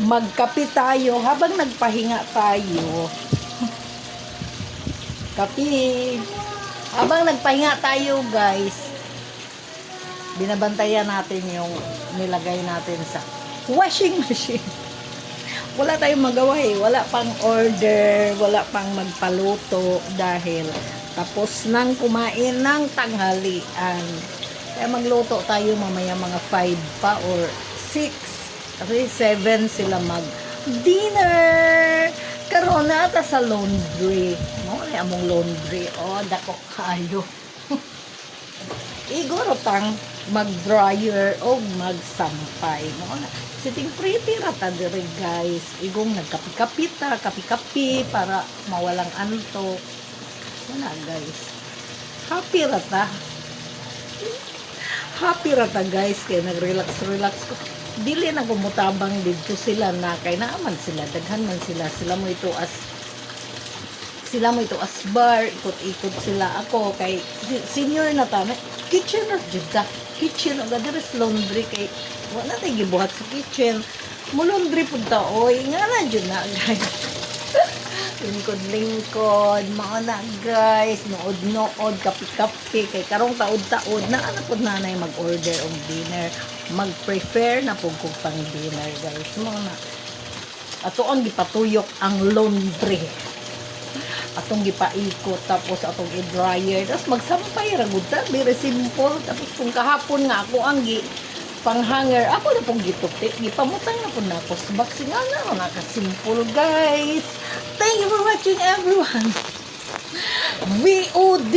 Magkape tayo habang nagpahinga tayo. Kape. Habang nagpahinga tayo, guys, binabantayan natin yung nilagay natin sa washing machine. Wala tayong magawa eh. Wala pang order, wala pang magpaluto dahil tapos nang kumain ng tanghalian. Kaya magluto tayo mamaya mga 5 pa or 6. Kasi 7 sila mag-dinner. Karon na ata sa laundry. No, ay among laundry. Oh, dako kayo. Iguro tang mag-dryer o magsampay. No, sitting pretty rata diri guys. Igong nagkapi-kapi ta, kapi-kapi para mawalang antok. Wala guys. Happy rata. Happy rata guys kay nag-relax ko. Dili na gumutabang dito sila na kay naaman sila daghan man sila mo ito as bar, ikot-ikot sila ako kay senior na ta kitchen or juda kitchen o gadres laundry kay wala tay gibuhat sa kitchen mo laundry pud ta oy nga na jud na guys. Lingkod mao na guys, nood kapi-kapi kay karong taod-taod na ana pud nanay mag-order og dinner, mag-prefer na pud kog pang dinner guys. Mao na atoon gipatuyok ang laundry, atong gipaikot tapos atong i-dryer tapos magsampay ra gud ta, very simple. Tapos kung kahapon nga ako ang pang-hanger, ako na pong gitupi, gipamutang na po na ako sa box. Nga na, nakasimple guys. Thank you for watching everyone. VOD.